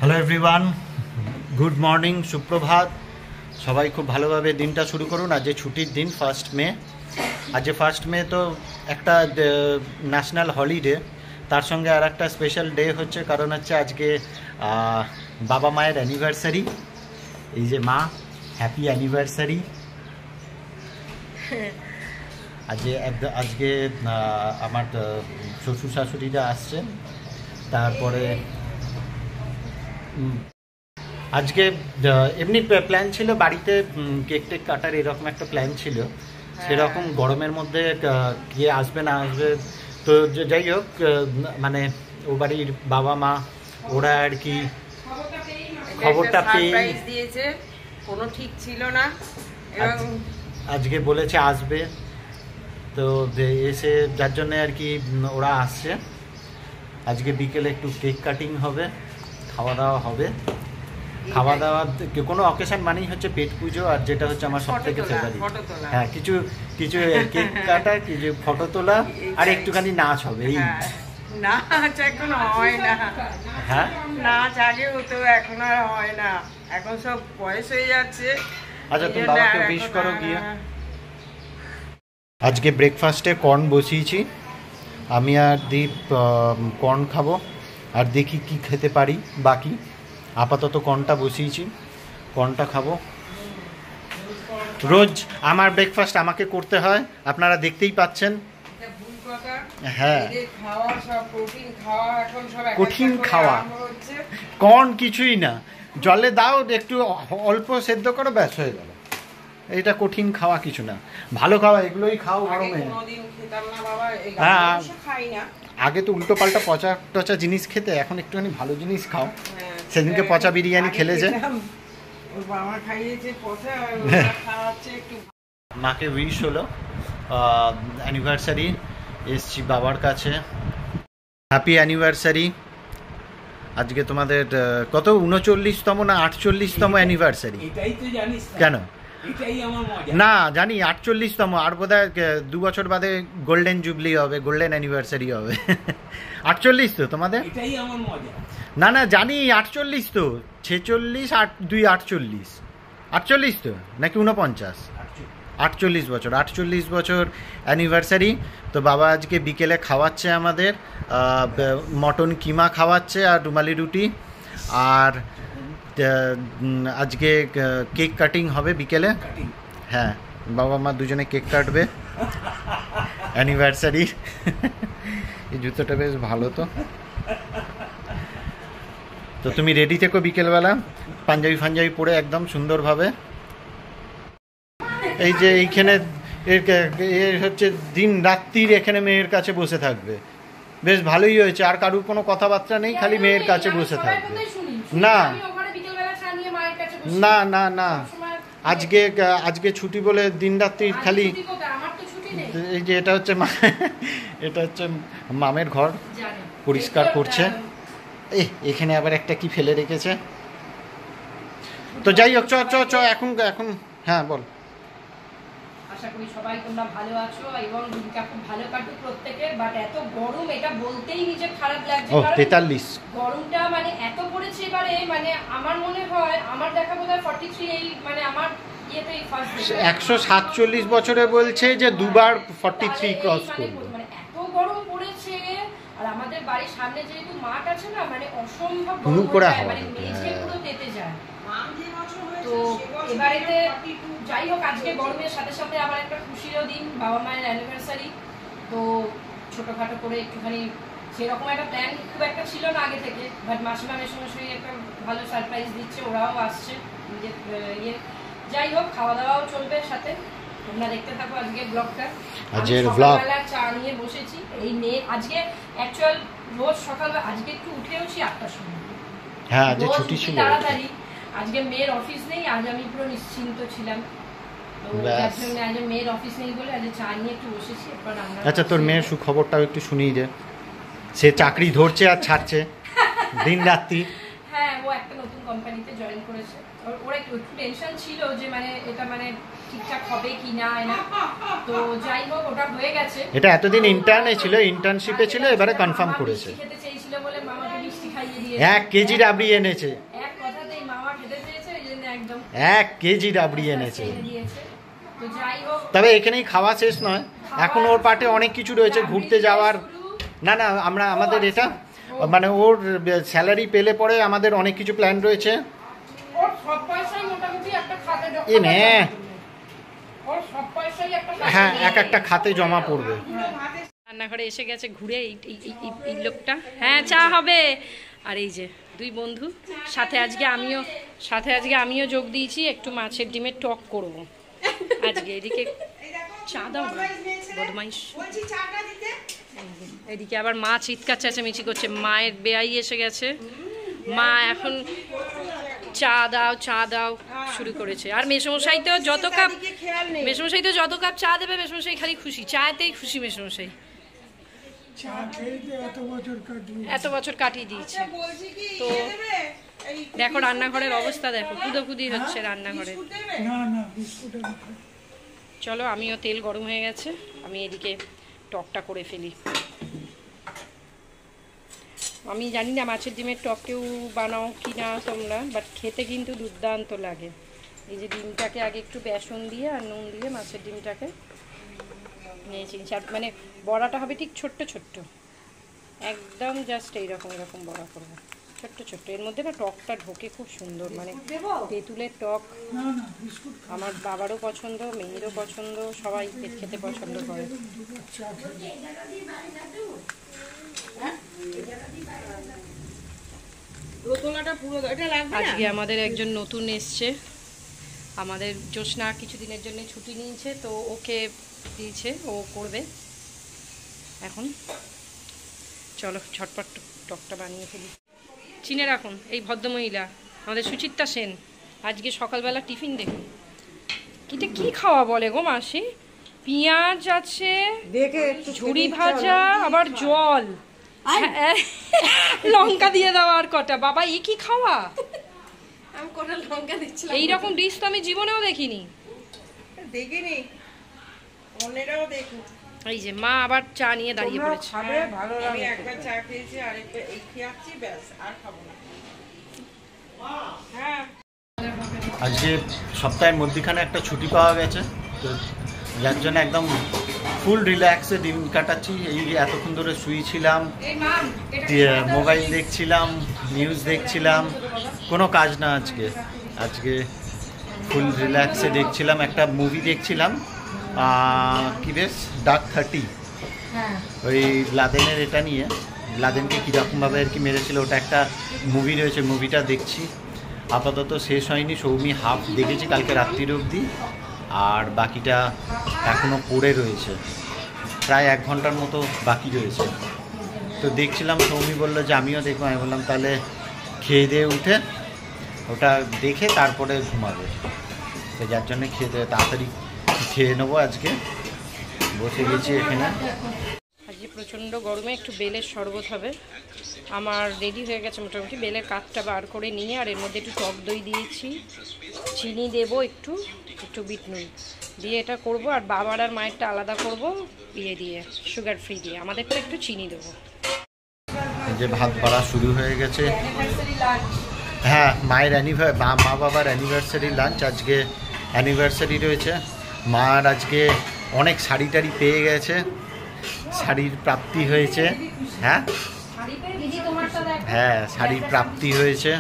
Hello everyone, good morning, সুপ্রভাত। সবাই খুব ভালোভাবে দিনটা শুরু করুন। আজ ছুটির দিন 1 মে। আজ 1 মে তো একটা ন্যাশনাল হলিডে, তার সঙ্গে আর একটা স্পেশাল ডে হচ্ছে, কারণ হচ্ছে আজকে বাবা মায়ের অ্যানিভার্সারি। এই যে মা, হ্যাপি অ্যানিভার্সারি। আজকে আমার শ্বশুর শাশুড়িরা আসছেন। তারপরে আজকে এমনি প্ল্যান ছিল বাড়িতে কেক টেক কাটার, এরকম একটা প্ল্যান ছিল। সেরকম গরমের মধ্যে কে আসবে না আসবে, তো যাই হোক, মানে ও বাড়ির বাবা মা ওরা আর কি খবরটা পেয়ে দিয়েছে, কোনো ঠিক ছিল না, এবং আজকে বলেছে আসবে। তো এসে যার জন্য আর কি ওরা আসছে। আজকে বিকেলে একটু কেক কাটিং হবে, খাওয়া দাওয়া হবে। খাওয়া দাওয়া কোনো অকেশন মানেই হচ্ছে পেট পুজো, আর যেটা হচ্ছে আমার সব থেকে ফেভারিট। হ্যাঁ, কিছু কিছু কেক কাটা, কিছু ফটো তোলা, আর একটুখানি নাচ হবে। এই নাচ এখন হয় না। হ্যাঁ, নাচ আগে হতো, এখন আর হয় না, এখন সব বয়স হয়ে যাচ্ছে। আচ্ছা, তুমি বাবাকে উইশ করো গিয়ে। আজকে ব্রেকফাস্টে কর্ন বসিয়েছি, আমি আর দীপ কর্ন খাবো, আর দেখি কি খেতে পারি। বাকি আপাতত কর্নটা বসিয়েছি, কর্নটা খাবো। রোজ আমার ব্রেকফাস্ট আমাকে করতে হয়, আপনারা দেখতেই পাচ্ছেন। হ্যাঁ, কঠিন খাওয়া, কর্ন কিছুই না, জলে দাও একটু অল্প সেদ্ধ করো, ব্যাস হয়ে গেল। এটা কঠিন খাওয়া কিছু না, ভালো খাওয়া এগুলোই খাও গরমে। হ্যাঁ, আগে তো উল্টো পাল্টা পচা টচা জিনিস খেতে, এখন একটুখানি ভালো জিনিস খাও। সেদিনকে পচা বিরিয়ানি খেলে যে মাকে উইশ হলো অ্যানিভার্সারি, এসছি বাবার কাছে। Happy anniversary. আজকে তোমাদের কত 39তম না 48তম অ্যানিভার্সারি? কেন না জানি, 48তম। আর বোধহয় 2 বছর বাদে গোল্ডেন জুবলি হবে, গোল্ডেন অ্যানিভার্সারি হবে। 48 তো তোমাদের? না না জানি, 48 তো। 46 8 2 48, 48 তো নাকি 49? 48 বছর, 48 বছর অ্যানিভার্সারি। তো বাবা আজকে বিকেলে খাওয়াচ্ছে আমাদের, মটন কিমা খাওয়াচ্ছে আর রুমালি রুটি। আর আজকে কেক কাটিং হবে বিকেলে। হ্যাঁ, বাবা মা দুজনে কেক কাটবে অ্যানিভার্সারি। এই জুতোটা বেশ ভালো। তো তুমি রেডি থেকো বিকেলবেলা, পাঞ্জাবি ফাঞ্জাবি পরে একদম সুন্দরভাবে। এই যে এইখানে হচ্ছে দিন রাত্রির এখানে মেয়ের কাছে বসে থাকবে, বেশ ভালোই হয়েছে। আর কারুর কোনো কথাবার্তা নেই, খালি মেয়ের কাছে বসে থাকবে। না না না না, আজকে ছুটি বলে দিন রাত্রি খালি। এই যে এটা হচ্ছে মামের ঘর, পরিষ্কার করছে। এখানে আবার একটা কি ফেলে রেখেছে। তো যাই হোক, চ এখন হ্যাঁ বল। আশা করি সবাই তোমরা ভালো আছো এবং দিনটা খুব ভালো কাটুক প্রত্যেকের। বাট এত গরম, এটা বলতেই নিজে খারাপ লাগছে। 43 গরমটা মানে এত পড়েছে এবারে, মানে আমার মনে হয় আমার দেখা বোধহয় 43, এই মানে আমার ইয়েতেই ফার্স্ট 147 বছরে বলছে যে দুবার 43 ক্রস করবে। মানে এত গরম পড়েছে। আর আমাদের বাড়ির সামনে যেহেতু মাঠ আছে না, মানে অসম্ভব গরম পড়ে, মানে মেঝে পুরো তেতে যায়। তো এবারেতে যাই হোক, আজকে গরমের সাথে সাথে আবার একটা খুশিরও দিন, বাবা মায়ের অ্যানিভার্সারি। তো ছোটোখাটো করে একটুখানি, সেরকম একটা প্ল্যান খুব একটা ছিল না আগে থেকে, বাট মাসিমা মেশোমশাই একটা ভালো সারপ্রাইজ দিচ্ছে, ওরাও আসছে নিজের ইয়ে। যাই হোক, খাওয়া দাওয়াও চলবে সাথে, তোমরা দেখতে থাকো আজকে ব্লগটা। সকালবেলা চা নিয়ে বসেছি। এই মেয়ে আজকে অ্যাকচুয়াল রোজ সকালবেলা, আজকে একটু উঠেওছি 8টার সময়। হ্যাঁ, আজকে ছুটি ছিল, তাড়াতাড়ি। আজকে মেয়ের অফিস নেই, আজ আমি পুরো নিশ্চিন্ত ছিলাম। আজ মেয়ের অফিস নেই বলে আজ চা নিয়ে একটু বসেছি। আচ্ছা, তোর মেয়ের সুখবরটাও একটু শুনিয়ে দে। সে চাকরি ধরছে আর ছাড়ছে দিন রাত্রি। হ্যাঁ, ও একটা নতুন কোম্পানিতে জয়েন করেছে। ওর একটু টেনশন ছিল যে মানে এটা মানে ঠিকঠাক হবে কি না। তো যাই হোক, ওটা হয়ে গেছে। এটা এতদিন ইন্টার্নে ছিল, ইন্টার্নশিপে ছিল, এবারে কনফার্ম করেছে। খেতে চেয়েছিল বলে মামাকে মিষ্টি খাইয়ে 1 কেজি রাবড়ি এনেছে, 1 কেজি রাবড়ি এনেছে। তবে এখানেই খাওয়া শেষ নয়, এখন ওর পাটে অনেক কিছু রয়েছে ঘুরতে যাওয়ার। না না, আমাদের এটা মানে ওর স্যালারি পেলে পরে আমাদের অনেক কিছু প্ল্যান রয়েছে। হ্যাঁ, একটা খাতে জমা পড়বে। রান্নাঘরে এসে গেছে ঘুরে এই লোকটা। হ্যাঁ, চা হবে। আর এই যে 2 বন্ধু, সাথে আজকে আমিও যোগ দিয়েছি, একটু মাছের ডিমের টক করব আজকে। এদিকে চা দাও না, বদমাইশ। এদিকে আবার মা চিৎকার চেঁচামেচি করছে, মায়ের বেয়াই এসে গেছে। মা এখন চা দাও শুরু করেছে। আর মেসমশাই তো যত কাপ চা দেবে, মেসমশাই খালি খুশি, চাতেই খুশি মেসমশাই। এত বছর কাটিয়ে দিয়েছে। তো দেখো রান্নাঘরের অবস্থা দেখো, কুদোকুদি হচ্ছে রান্নাঘরে। চলো, আমিও তেল গরম হয়ে গেছে, আমি এদিকে টকটা করে ফেলি। আমি জানি না মাছের ডিমের টক কেউ বানাও কি না তোমরা, বাট খেতে কিন্তু দুর্দান্ত লাগে। এই যে ডিমটাকে আগে একটু বেসন দিয়ে আর নুন দিয়ে মাছের ডিমটাকে নিয়েছি। মানে বড়াটা হবে ঠিক ছোট্ট ছোট্ট, একদম জাস্ট এরকম বড়া করবো, ছোট্ট। এর মধ্যে না টকটা ঢোকে খুব সুন্দর, মানে তেঁতুলের টক আমার বাবারও পছন্দ, মেয়েরও পছন্দ, সবাই খেতে পছন্দ করে। আজকে আমাদের একজন নতুন এসছে, আমাদের জ্যোৎস্না কিছুদিনের জন্য ছুটি নিয়েছে, তো ওকে দিয়েছে, ও করবে এখন। চলো ঝটপট টকটা বানিয়ে ফেলি। চিনে রাখুন, এই ভদ্রমহিলা আমাদের সুচিত্রা সেন। আজকে সকালবেলা টিফিন দেখুন কিটা কি খাওয়া বলে গো মাসি, পেঁয়াজ আছে, ঝুড়ি ভাজা, আবার জল, লঙ্কা দিয়ে দাও আর কটা। বাবা এ কি খাওয়া, এইরকম ডিশ তো আমি জীবনেও দেখিনি। এই যে মা আবার চা নিয়ে দাঁড়িয়ে পড়েছে। আজকে সপ্তাহের মধ্যখানে একটা ছুটি পাওয়া গেছে, তো যার জন্য একদম ফুল রিল্যাক্সে দিন কাটাচ্ছি। এই এতক্ষণ ধরে শুয়েছিলাম, মোবাইল দেখছিলাম, নিউজ দেখছিলাম, কোনো কাজ না। আজকে ফুল রিল্যাক্সে দেখছিলাম, একটা মুভি দেখছিলাম, কি বেশ ডার্ক 30, ওই লাদেনের এটা নিয়ে, লাদেনকে কীরকমভাবে আর কি মেরেছিল, ওটা একটা মুভি রয়েছে, মুভিটা দেখছি। আপাতত শেষ হয়নি, সৌমি হাফ দেখেছি কালকে রাত্রির অবধি, আর বাকিটা এখনও পড়ে রয়েছে, প্রায় 1 ঘন্টার মতো বাকি রয়েছে। তো দেখছিলাম, সৌমি বললো যে আমিও দেখবো, আমি বললাম তাহলে খেয়ে দিয়ে উঠে ওটা দেখে তারপরে ঘুমাবে। তো যার জন্যে তাড়াতাড়ি খেয়ে নেবো। আজকে বসে গেছি এখানে। আজকে প্রচণ্ড গরমে একটু বেলের শরবত হবে। আমার রেডি হয়ে গেছে মোটামুটি, বেলের কাঠটা বার করে নিয়ে, আর এর মধ্যে একটু টক দই দিয়েছি, চিনি দেবো, একটু বিট নুন দিয়ে এটা করব। আর বাবার আর মায়েরটা আলাদা করব দিয়ে সুগার ফ্রি দিয়ে, আমাদেরটা একটু চিনি দেবো। যে ভাত বাড়া শুরু হয়ে গেছে। হ্যাঁ, মায়ের মা বাবার অ্যানিভার্সারি লাঞ্চ। আজকে অ্যানিভার্সারি রয়েছে। মার আজকে অনেক শাড়ি টাড়ি পেয়ে গেছে, শাড়ির প্রাপ্তি হয়েছে। হ্যাঁ, শাড়ির প্রাপ্তি হয়েছে।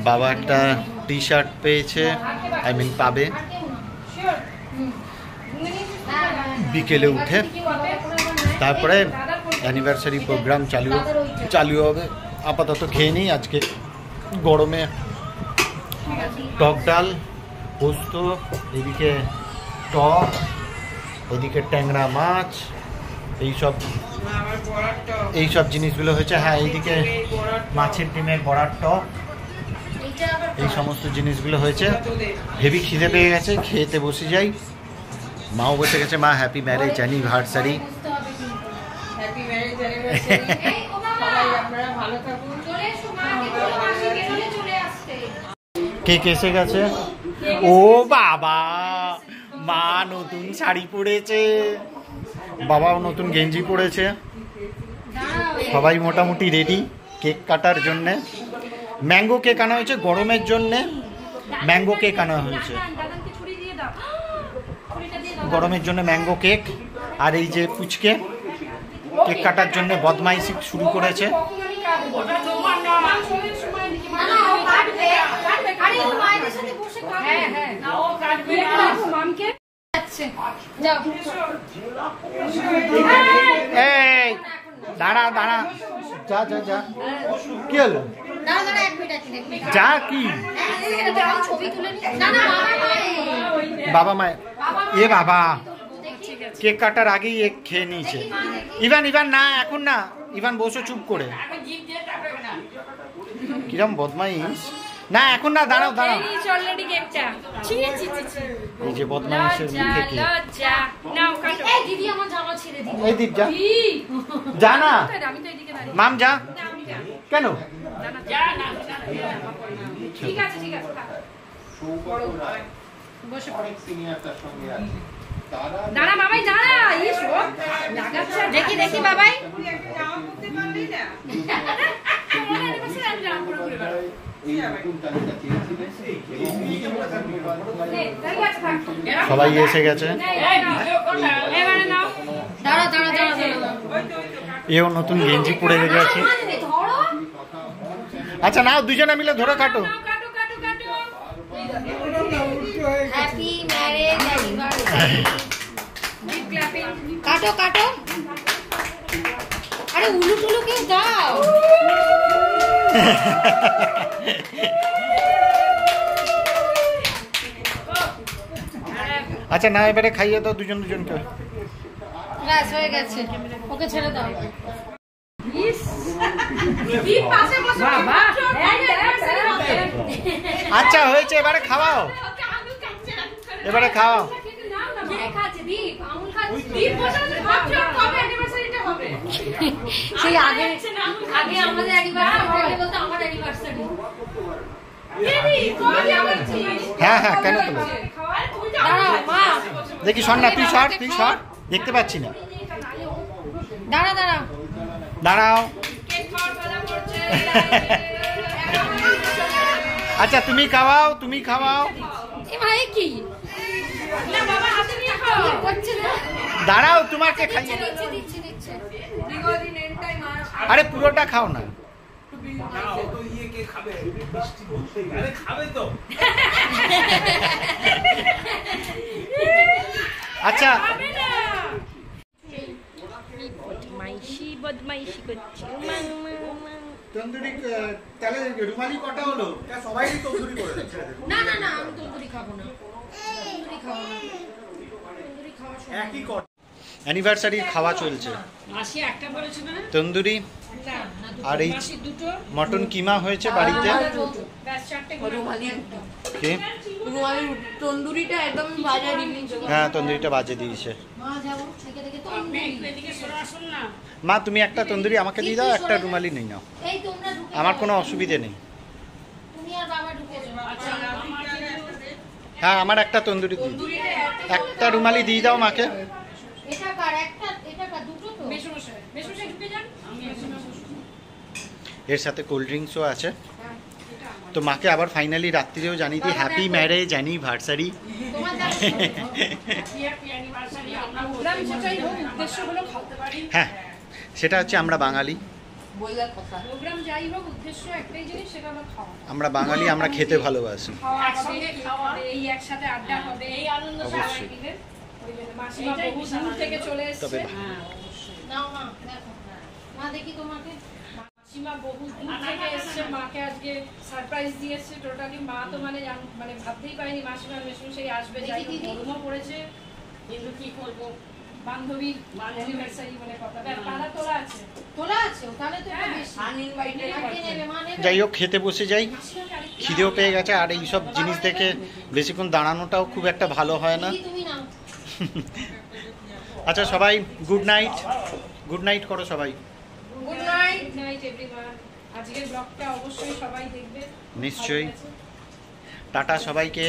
বাবা একটা টি শার্ট পেয়েছে, পাবে বিকেলে উঠে। তারপরে অ্যানিভার্সারি প্রোগ্রাম চালু হবে। আপাতত খেয়ে নিই। আজকে গরমে টক ডাল, পোস্ত, এদিকে টক, এদিকে ট্যাংরা মাছ, এইসব জিনিসগুলো হয়েছে। হ্যাঁ, এইদিকে মাছের ডিমের বড়ার টক, এই সমস্ত জিনিসগুলো হয়েছে। হেভি খিদে পেয়ে গেছে, খেতে বসে যাই। মাও বসে গেছে। মা হ্যাপি ম্যারেজ অ্যানিভার্সারি। কেক এসে গেছে। ও বাবা, মা নতুন শাড়ি পরেছে, বাবাও নতুন গেঞ্জি পরেছে, সবাই মোটামুটি রেডি। কেক কাটার জন্যে ম্যাঙ্গো কেক আনা হয়েছে, গরমের জন্যে ম্যাঙ্গো কেক আনা হয়েছে, গরমের জন্য ম্যাঙ্গো কেক। আর এই যে পুচকে কেক কাটার জন্য বদমাইশি শুরু করেছে। এই দাঁড়া দাঁড়া, যা যা যা, কি হলো? যা কি বাবা মায়ের, এ বাবা কেক কাটার আগেই এক খেয়ে নিয়েছে। ইভান ইভান না, এখন না, ইভান বসো চুপ করে। কিরম বদমাইশ, না এখন না, দাঁড়াও দাঁড়াও। এই যে বদমাইশের মুখে কি, এই দীপ যা, যা না মাম যা, কেন? ঠিক আছে ঠিক আছে, বসে পড়ো। দাঁড়া বাবাই দাঁড়া, দেখি দেখি বাবাই। সবাই এসে গেছে, এও নতুন গেঞ্জি পরে গেছে। আচ্ছা নাও দুজনে মিলে ধরে কাটো। হ্যাপি ম্যারেজ অ্যানিভার্সারি, কাটো কাটো। আরে উলু টুলু কেউ দাও। আচ্ছা না, এবারে খাইয়ে দাও দুজন দুজনকে। ব্যাস হয়ে গেছে, ওকে ছেড়ে দাও। আচ্ছা হয়েছে, এবারে খাওয়াও, এবারে খাওয়াও। সেই আগে আগে আমাদের অ্যানিভার্সারি বলতে আমার অ্যানিভার্সারি। হ্যাঁ হ্যাঁ, কেন তো দেখি, সর না তুই, সর তুই সর, দেখতে পাচ্ছি না। দাঁড়া দাঁড়াও দাঁড়াও। আচ্ছা তুমি খাওয়াও, তুমি খাওয়াও। ভাই কি দাঁড়াও, তোমাকে খাইয়ে, আরে পুরোটা খাও না। আচ্ছা বদমাইশি করছে। তন্দুরি তাহলে রুমালি কটা হলো? সবাই তন্দুরি করে দিচ্ছে। না না না, আমি তন্দুরি খাবো না, তন্দুরি খাবো না, তন্দুরি খাওয়া একই কর। অ্যানিভার্সারির খাওয়া চলছে, মাসি একটা বলেছিল না তন্দুরি আর এই মটন কিমা হয়েছে বাড়িতে। কি তন্দুরিটা একদম বাজে দিয়েছে। হ্যাঁ তন্দুরিটা বাজে দিয়েছে। মা তুমি একটা তন্দুরি আমাকে দিয়ে দাও, একটা রুমালি নিয়ে নাও, আমার কোনো অসুবিধে নেই। হ্যাঁ আমার একটা তন্দুরি দিয়ে দাও, একটা রুমালি দিয়ে দাও মাকে। এর সাথে কোল্ড ড্রিঙ্কসও আছে। তো মাকে আবার ফাইনালি রাত্রিরেও জানিয়ে দিই হ্যাপি ম্যারেজ অ্যানিভার্সারি। হ্যাঁ সেটা হচ্ছে আমরা বাঙালি, আমরা বাঙালি, আমরা খেতে ভালোবাসি। তবে সীমা বহু দূর থেকে এসেছে, মাকে আজকে সারপ্রাইজ দিয়েছে টোটালি। মা তো মানে ভাবতেই পারেনি মাসিমা মেশমশাই আসবে, যাই হোক গরমও পড়েছে, কিন্তু কি করবো বান্ধবীর অ্যানিভার্সারি মানে কথা। পালা তোলা আছে, তোলা আছে, তাহলে তো যাই হোক খেতে বসে যাই, খিদেও পেয়ে গেছে। আর এইসব জিনিস দেখে বেশিক্ষণ দাঁড়ানোটাও খুব একটা ভালো হয় না। আচ্ছা সবাই গুড নাইট, গুড নাইট করো সবাই। Good night, night everyone. আজকের ব্লগটা অবশ্যই সবাই দেখবে, নিশ্চয়ই। টাটা সবাইকে।